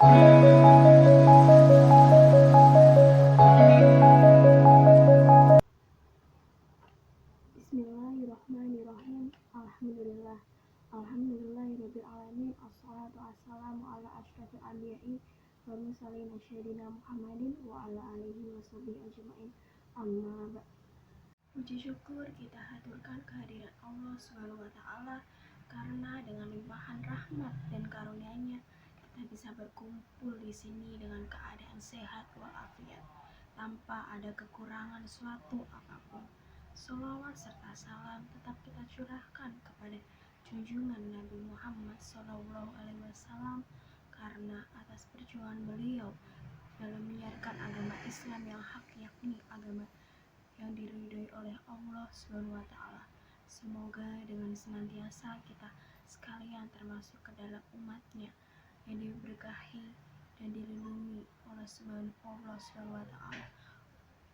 Bismillahirrahmanirrahim. Alhamdulillah. Alhamdulillahirabbil alamin. Assalatu wassalamu ala asyrofil anbiya'i wal mursalin sayyidina Muhammadin wa ala alihi washabihi ajmain. Amma ba'd. Puji syukur kita haturkan kehadiran Allah Subhanahu wa taala karena dengan limpahan rahmat dan karunia-Nya kita bisa berkumpul di sini dengan keadaan sehat walafiat tanpa ada kekurangan suatu apapun. Sholawat serta salam tetap kita curahkan kepada junjungan Nabi Muhammad SAW karena atas perjuangan beliau dalam menyiarkan agama Islam yang hak, yakni agama yang diridhoi oleh Allah Subhanahu wa taala. Semoga dengan senantiasa kita sekalian termasuk ke dalam umatnya yang diberkahi dan dilindungi oleh Allah Subhanahu wa taala.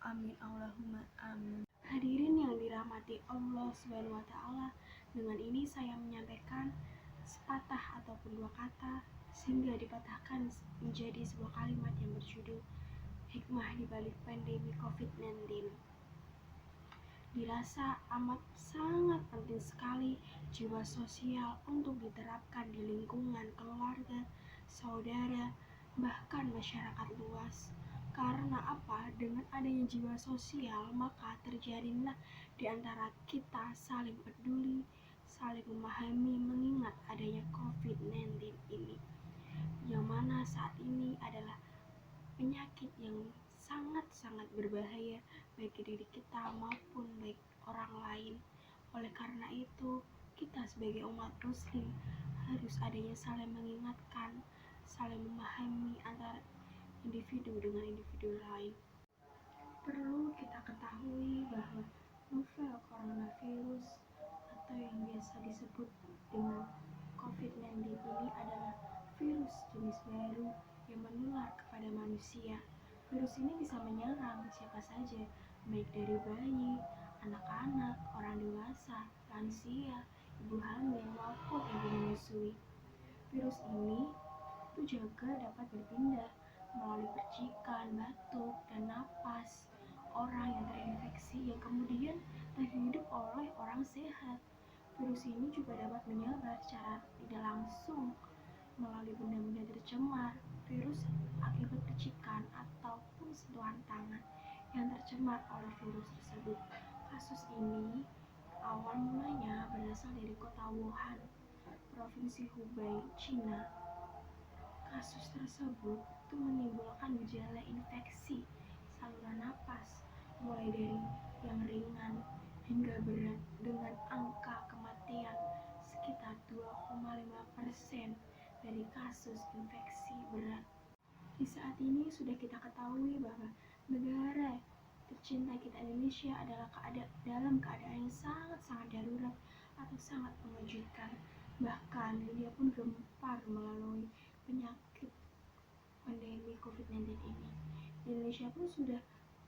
Amin Allahumma amin. Hadirin yang dirahmati Allah Subhanahu wa taala, dengan ini saya menyampaikan sepatah ataupun dua kata sehingga dipatahkan menjadi sebuah kalimat yang berjudul hikmah di balik pandemi COVID-19. Dirasa amat sangat penting sekali jiwa sosial untuk diterapkan di lingkungan keluarga, saudara, bahkan masyarakat luas. Karena apa? Dengan adanya jiwa sosial, maka terjalinlah di antara kita saling peduli, saling memahami mengingat adanya COVID-19 ini. Yang mana saat ini adalah penyakit yang sangat-sangat berbahaya bagi diri kita maupun baik orang lain. Oleh karena itu, kita sebagai umat muslim harus adanya saling mengingatkan, saling memahami antara individu dengan individu lain. Perlu kita ketahui bahwa novel coronavirus atau yang biasa disebut dengan COVID-19 ini adalah virus jenis baru yang menular kepada manusia. Virus ini bisa menyerang siapa saja, baik dari bayi, anak-anak, orang dewasa, lansia, ibu hamil maupun ibu menyusui. Virus ini juga dapat berpindah melalui percikan, batuk, dan napas orang yang terinfeksi yang kemudian terhidup oleh orang sehat. Virus ini juga dapat menyebar secara tidak langsung melalui benda-benda tercemar. Virus akibat percikan ataupun sentuhan tangan yang tercemar oleh virus tersebut. Kasus ini awal mulanya berasal dari kota Wuhan, provinsi Hubei, Cina. Kasus tersebut itu menimbulkan gejala infeksi saluran napas, mulai dari yang ringan hingga berat dengan angka kematian sekitar 2,5% dari kasus infeksi berat. Di saat ini sudah kita ketahui bahwa negara tercinta kita Indonesia adalah dalam keadaan yang sangat-sangat darurat atau sangat mengejutkan. Bahkan dunia pun gempar melalui penyakit pandemi COVID-19 ini. Di Indonesia pun sudah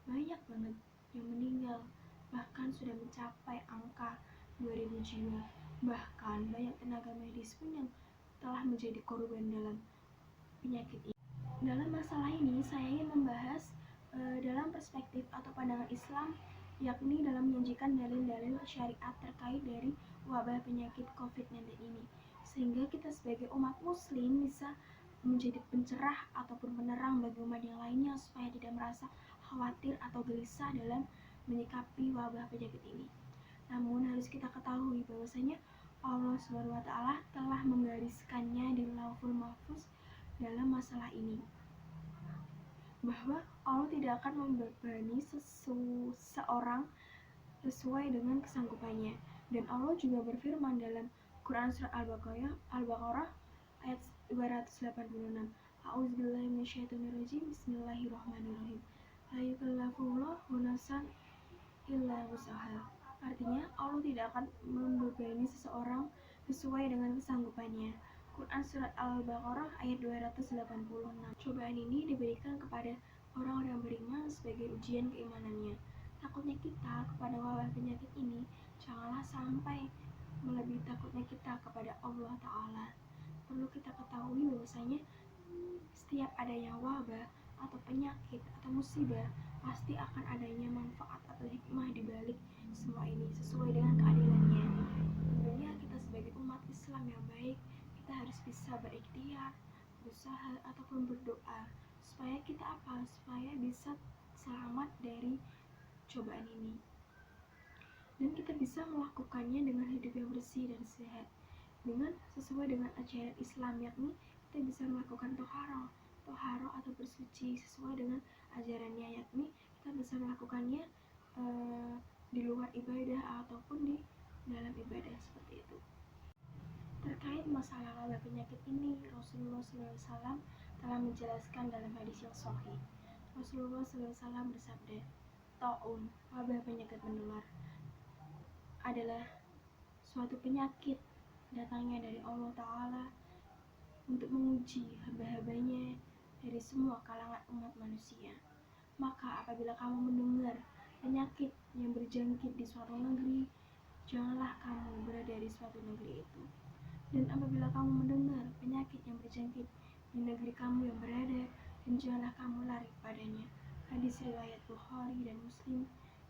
banyak banget yang meninggal, bahkan sudah mencapai angka 2000 jiwa. Bahkan banyak tenaga medis pun yang telah menjadi korban dalam penyakit ini. Dalam masalah ini saya ingin membahas dalam perspektif atau pandangan Islam, yakni dalam menyajikan dalil-dalil syariat terkait dari wabah penyakit COVID-19 ini, sehingga kita sebagai umat muslim bisa menjadi pencerah ataupun penerang bagi umat yang lainnya supaya tidak merasa khawatir atau gelisah dalam menyikapi wabah penyakit ini. Namun harus kita ketahui bahwasanya Allah SWT telah menggariskannya di Lauhul Mahfuz dalam masalah ini, bahwa Allah tidak akan membebani seseorang sesuai dengan kesanggupannya. Dan Allah juga berfirman dalam Quran Surat Al-Baqarah ayat 286, A'udzubillahi minasyaitonirrajim, Bismillahirrahmanirrahim, La yukallifullahu nafsan illa wus'aha. Artinya Allah tidak akan membebani seseorang sesuai dengan kesanggupannya. Quran Surat Al-Baqarah ayat 286. Cobaan ini diberikan kepada orang-orang beriman sebagai ujian keimanannya. Takutnya kita kepada wabah penyakit ini janganlah sampai melebihi takutnya kita kepada Allah Ta'ala. Perlu kita ketahui bahwasanya Setiap adanya wabah atau penyakit atau musibah, pasti akan adanya manfaat atau hikmah di balik semua ini sesuai dengan keadilannya. Tentunya kita sebagai umat Islam yang baik, kita harus bisa berikhtiar, berusaha ataupun berdoa supaya kita apa? Supaya bisa selamat dari cobaan ini. Dan kita bisa melakukannya dengan hidup yang bersih dan sehat, dengan sesuai dengan ajaran Islam, yakni kita bisa melakukan toharo atau bersuci sesuai dengan ajarannya, yakni kita bisa melakukannya di luar ibadah ataupun di dalam ibadah seperti itu. Terkait masalah wabah penyakit ini, Rasulullah SAW telah menjelaskan dalam hadis yang sahih. Rasulullah SAW bersabda, "Taun, wabah penyakit menular, adalah suatu penyakit datangnya dari Allah Ta'ala untuk menguji hamba-hambanya dari semua kalangan umat manusia. Maka apabila kamu mendengar penyakit yang berjangkit di suatu negeri, janganlah kamu berada di suatu negeri itu. Dan apabila kamu mendengar penyakit yang berjangkit di negeri kamu yang berada, dan janganlah kamu lari padanya." Hadis riwayat Bukhari dan Muslim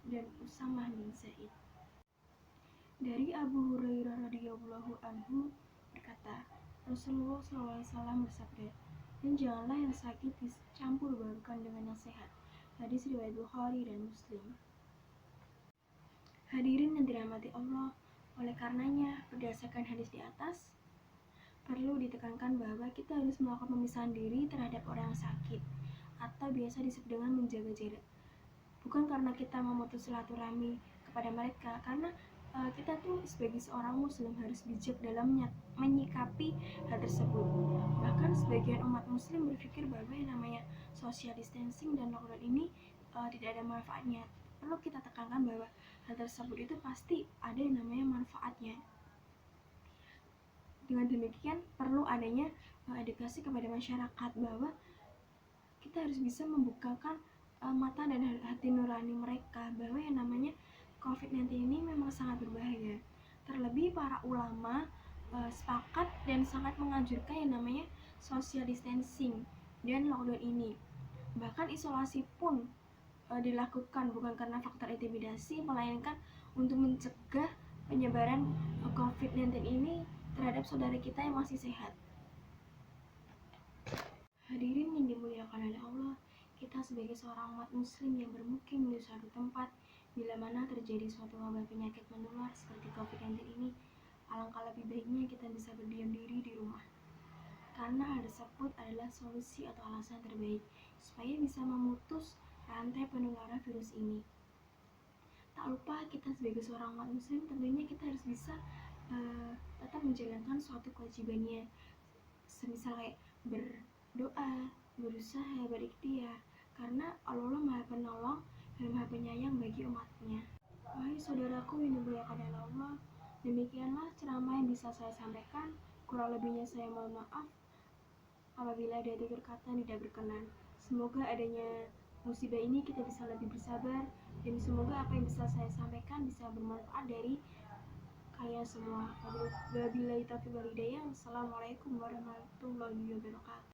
dan Usamah bin Zaid. Dari Abu Hurairah radhiyallahu anhu berkata, Rasulullah SAW bersabda, "Dan janganlah yang sakit dicampur barukan dengan yang sehat." Hadis riwayat Bukhari dan Muslim. Hadirin yang dirahmati Allah, oleh karenanya berdasarkan hadis di atas, perlu ditekankan bahwa kita harus melakukan pemisahan diri terhadap orang yang sakit, atau biasa disebut dengan menjaga jarak. Bukan karena kita memutus silaturahmi kepada mereka, karena kita tuh sebagai seorang muslim harus bijak dalam menyikapi hal tersebut. Bahkan sebagian umat muslim berpikir bahwa yang namanya social distancing dan lockdown ini tidak ada manfaatnya. Perlu kita tekankan bahwa hal tersebut itu pasti ada yang namanya manfaatnya. Dengan demikian perlu adanya edukasi kepada masyarakat bahwa kita harus bisa membukakan mata dan hati nurani mereka bahwa yang namanya COVID-19 ini memang sangat berbahaya. Terlebih para ulama sepakat dan sangat menganjurkan yang namanya social distancing dan lockdown ini. Bahkan isolasi pun dilakukan bukan karena faktor intimidasi, melainkan untuk mencegah penyebaran COVID-19 ini terhadap saudara kita yang masih sehat. Hadirin yang dimuliakan oleh Allah, kita sebagai seorang umat muslim yang bermukim di suatu tempat bila mana terjadi suatu wabah penyakit menular seperti COVID-19 ini, alangkah lebih baiknya kita bisa berdiam diri di rumah. Karena hal tersebut adalah solusi atau alasan terbaik supaya bisa memutus rantai penularan virus ini. Tak lupa kita sebagai seorang umat muslim tentunya kita harus bisa tetap menjalankan suatu kewajibannya, semisal kayak berdoa, berusaha, berikhtiar, karena Allah Maha Penolong dan Maha Penyayang bagi umatnya. Wahai saudaraku yang dimuliakan oleh Allah, demikianlah ceramah yang bisa saya sampaikan. Kurang lebihnya saya mohon maaf apabila ada tutur kata tidak berkenan. Semoga adanya musibah ini kita bisa lebih bersabar, dan semoga apa yang bisa saya sampaikan bisa bermanfaat dari kalian semua. Wabillahi taufiq wal hidayah. Assalamualaikum warahmatullahi wabarakatuh.